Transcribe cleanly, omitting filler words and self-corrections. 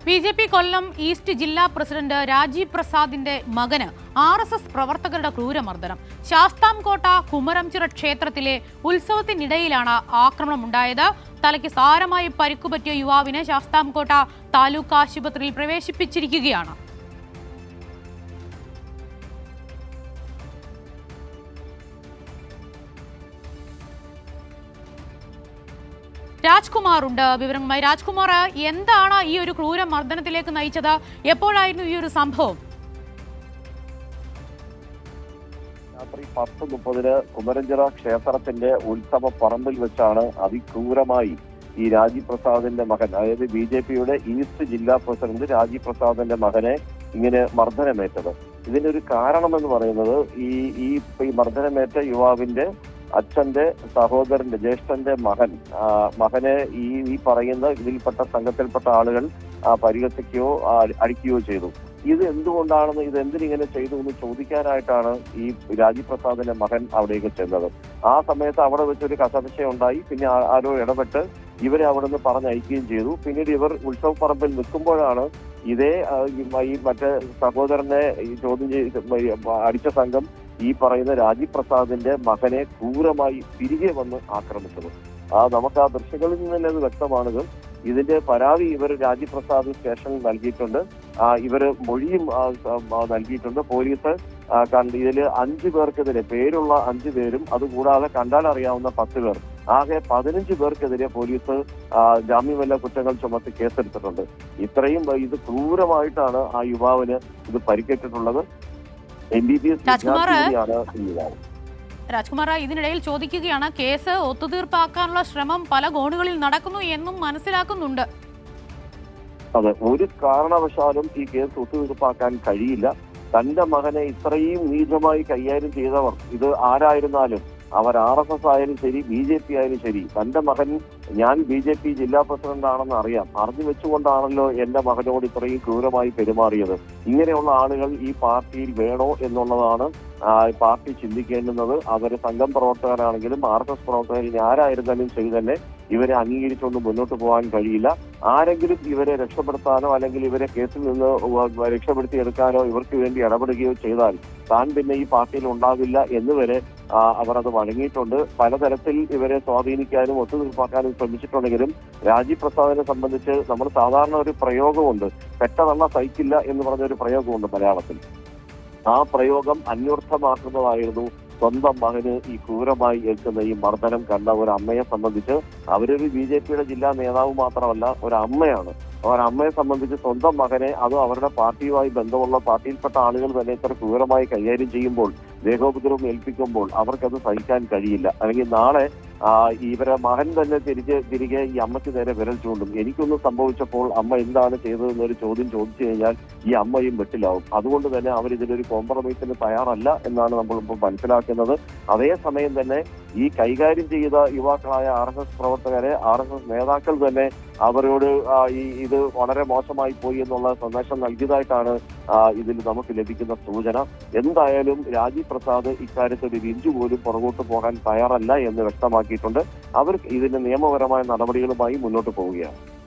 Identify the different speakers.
Speaker 1: BJP കൊല്ലം east ജില്ലാ president Rajeev പ്രസാദിന്റെ മകന് RSS പ്രവർത്തകരുടെ ക്രൂരമർദ്ദനം. ശാസ്താംകോട്ട കുമരംചിറ ക്ഷേത്രത്തിലെ ഉത്സവത്തിനിടയിലാണ് ആക്രമണമുണ്ടായത്. തലയ്ക്ക് സാരമായി പരിക്കുപറ്റിയ യുവാവിനെ ശാസ്താംകോട്ട താലൂക്ക് ആശുപത്രിയിൽ പ്രവേശിപ്പിച്ചിരിക്കുകയാണ്. രാജ്കുമാർ ഉണ്ട് വിവരങ്ങളുമായി. രാജ്കുമാർ, എന്താണ് ഈ ഒരു ക്രൂരമർദ്ദനത്തിലേക്ക് നയിച്ചത്? എപ്പോഴായിരുന്നു ഈ ഒരു സംഭവം?
Speaker 2: രാത്രി 10:30 കുമരഞ്ചിറ ക്ഷേത്രത്തിന്റെ ഉത്സവ പറമ്പിൽ വെച്ചാണ് അതിക്രൂരമായി ഈ രാജീവ് പ്രസാദിന്റെ മകൻ, അതായത് ബി.ജെ.പിയുടെ ഈസ്റ്റ് ജില്ലാ പ്രസിഡന്റ് രാജീവ് പ്രസാദിന്റെ മകനെ ഇങ്ങനെ മർദ്ദനമേറ്റത്. ഇതിന്റെ ഒരു കാരണമെന്ന് പറയുന്നത് ഈ മർദ്ദനമേറ്റ യുവാവിന്റെ അച്ഛന്റെ സഹോദരന്റെ ജ്യേഷ്ഠന്റെ മകനെ ഈ പറയുന്ന ഇതിൽപ്പെട്ട സംഘത്തിൽപ്പെട്ട ആളുകൾ പരിഹസിക്കുകയോ അടിക്കുകയോ ചെയ്തു. ഇത് എന്തുകൊണ്ടാണെന്ന്, ഇത് എന്തിനിങ്ങനെ ചെയ്തു എന്ന് ചോദിക്കാനായിട്ടാണ് ഈ രാജീവ് പ്രസാദിന്റെ മകൻ അവിടേക്ക് ചെന്നത്. ആ സമയത്ത് അവിടെ വെച്ചൊരു കശപിശ ഉണ്ടായി. പിന്നെ ആരോ ഇടപെട്ട് ഇവരെ അവിടെ നിന്ന് പറഞ്ഞയക്കുകയും ചെയ്തു. പിന്നീട് ഇവർ ഉത്സവപ്പറമ്പിൽ നിൽക്കുമ്പോഴാണ് ഇതേ ഈ മറ്റേ സഹോദരനെ ചോദ്യം ചെയ്ത് അടിച്ച സംഘം ഈ പറയുന്ന രാജീവ് പ്രസാദിന്റെ മകനെ ക്രൂരമായി തിരികെ വന്ന് ആക്രമിച്ചത്. നമുക്ക് ആ ദൃശ്യങ്ങളിൽ നിന്ന് തന്നെ അത് വ്യക്തമാണത്. ഇതിന്റെ പരാതി ഇവർ രാജീവ് പ്രസാദ് സ്റ്റേഷനിൽ നൽകിയിട്ടുണ്ട്. ഇവര് മൊഴിയും നൽകിയിട്ടുണ്ട്. പോലീസ് ഇതിൽ 5 പേർക്കെതിരെ, പേരുള്ള 5 പേരും അതുകൂടാതെ കണ്ടാൽ അറിയാവുന്ന 10 പേർ, ആകെ 15 പേർക്കെതിരെ പോലീസ് ജാമ്യമില്ലാ കുറ്റങ്ങൾ ചുമത്തി കേസെടുത്തിട്ടുണ്ട്. ഇത്രയും ഇത് ക്രൂരമായിട്ടാണ് ആ യുവാവിന് ഇത് പരിക്കേറ്റിട്ടുള്ളത്. MBBS വിദ്യാർത്ഥിയാണ് ഈ യുവാവ്.
Speaker 1: രാജ്കുമാർ, ഇതിനിടയിൽ ചോദിക്കുകയാണ്, കേസ് ഒത്തുതീർപ്പാക്കാനുള്ള ശ്രമം പല കോണുകളിൽ നടക്കുന്നു എന്നും മനസ്സിലാക്കുന്നുണ്ട്.
Speaker 2: അതെ, ഒരു കാരണവശാലും ഈ കേസ് ഒത്തുതീർപ്പാക്കാൻ കഴിയില്ല. തന്റെ മകനെ ഇത്രയും നീചമായി കൈകാര്യം ചെയ്തവർ, ഇത് ആരായിരുന്നാലും, അവർ RSS ആയാലും ശരി, BJP ആയാലും ശരി, തന്റെ മകൻ ഞാൻ BJP ജില്ലാ പ്രസിഡന്റ് ആണെന്ന് അറിഞ്ഞു വെച്ചുകൊണ്ടാണല്ലോ എന്റെ മകനോട് ഇത്രയും ക്രൂരമായി പെരുമാറിയത്. ഇങ്ങനെയുള്ള ആളുകൾ ഈ പാർട്ടിയിൽ വേണോ എന്നുള്ളതാണ് പാർട്ടി ചിന്തിക്കേണ്ടുന്നത്. അവർ സംഘം പ്രവർത്തകരാണെങ്കിലും RSS പ്രവർത്തകർ ആരായിരുന്നാലും ശരി തന്നെ ഇവരെ അംഗീകരിച്ചുകൊണ്ട് മുന്നോട്ട് പോകാൻ കഴിയില്ല. ആരെങ്കിലും ഇവരെ രക്ഷപ്പെടുത്താനോ അല്ലെങ്കിൽ ഇവരെ കേസിൽ നിന്ന് രക്ഷപ്പെടുത്തിയെടുക്കാനോ ഇവർക്ക് വേണ്ടി ഇടപെടുകയോ ചെയ്താൽ താൻ പിന്നെ ഈ പാർട്ടിയിൽ ഉണ്ടാകില്ല എന്നുവരെ അവർ അത് വഴങ്ങിയിട്ടുണ്ട്. പലതരത്തിൽ ഇവരെ സ്വാധീനിക്കാനും ഒത്തുതീർപ്പാക്കാനും ശ്രമിച്ചിട്ടുണ്ടെങ്കിലും രാജീവ് പ്രസാദിനെ സംബന്ധിച്ച് നമ്മൾ സാധാരണ ഒരു പ്രയോഗമുണ്ട്, പെട്ടതള്ള സഹിക്കില്ല എന്ന് പറഞ്ഞൊരു പ്രയോഗമുണ്ട് മലയാളത്തിൽ. ആ പ്രയോഗം അന്വർത്ഥമാക്കുന്നതായിരുന്നു സ്വന്തം മകന് ഈ ക്രൂരമായി ഏൽക്കുന്ന ഈ മർദ്ദനം കണ്ട ഒരു അമ്മയെ സംബന്ധിച്ച്. അവരൊരു BJPയുടെ ജില്ലാ നേതാവ് മാത്രമല്ല, ഒരു അമ്മയാണ്. ഒരമ്മയെ സംബന്ധിച്ച് സ്വന്തം മകനെ, അതും അവരുടെ പാർട്ടിയുമായി ബന്ധമുള്ള പാർട്ടിയിൽപ്പെട്ട ആളുകൾ തന്നെ ഇത്ര ക്രൂരമായി കൈകാര്യം ചെയ്യുമ്പോൾ, ദേഹോപദ്രവം ഏൽപ്പിക്കുമ്പോൾ അവർക്കത് സഹിക്കാൻ കഴിയില്ല. അല്ലെങ്കിൽ നാളെ ഇവരെ മകൻ തന്നെ തിരികെ ഈ അമ്മയ്ക്ക് നേരെ വിരൽ ചൂണ്ടും. എനിക്കൊന്നും സംഭവിച്ചപ്പോൾ അമ്മ എന്താണ് ചെയ്തതെന്നൊരു ചോദ്യം ചോദിച്ചു കഴിഞ്ഞാൽ ഈ അമ്മയും വെട്ടിലാവും. അതുകൊണ്ട് തന്നെ അവരിതിലൊരു കോംപ്രമൈസിന് തയ്യാറല്ല എന്നാണ് നമ്മളിപ്പോൾ മനസ്സിലാക്കുന്നത്. അതേസമയം തന്നെ ഈ കൈകാര്യം ചെയ്ത യുവാക്കളായ RSS പ്രവർത്തകരെ RSS നേതാക്കൾ തന്നെ അവരോട് ഇത് വളരെ മോശമായി പോയി എന്നുള്ള സന്ദേശം നൽകിയതായിട്ടാണ് ഇതിൽ നമുക്ക് ലഭിക്കുന്ന സൂചന. എന്തായാലും രാജീവ് പ്രസാദ് ഇക്കാര്യത്തിൽ ഒരു ഇഞ്ചു പോലും പുറകോട്ട് പോകാൻ തയ്യാറല്ല എന്ന് വ്യക്തമാക്കിയിട്ടുണ്ട്. അവർ ഇതിന്റെ നിയമപരമായ നടപടികളുമായി മുന്നോട്ട് പോവുകയാണ്.